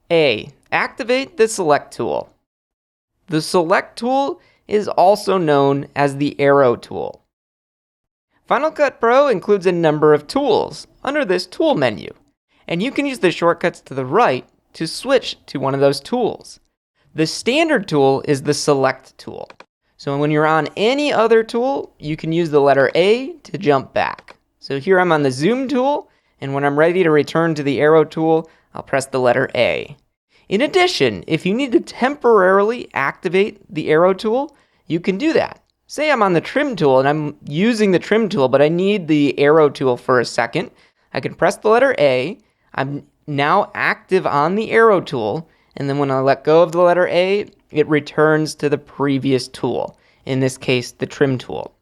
A. Activate the Select tool. The Select tool is also known as the Arrow tool. Final Cut Pro includes a number of tools under this tool menu, and you can use the shortcuts to the right to switch to one of those tools. The standard tool is the Select tool. So when you're on any other tool, you can use the letter A to jump back. So here I'm on the Zoom tool, and when I'm ready to return to the Arrow tool, I'll press the letter A. In addition, if you need to temporarily activate the Arrow tool, you can do that. Say I'm on the Trim tool and I'm using the Trim tool, but I need the Arrow tool for a second. I can press the letter A. I'm now active on the Arrow tool, and then when I let go of the letter A, it returns to the previous tool, in this case, the Trim tool.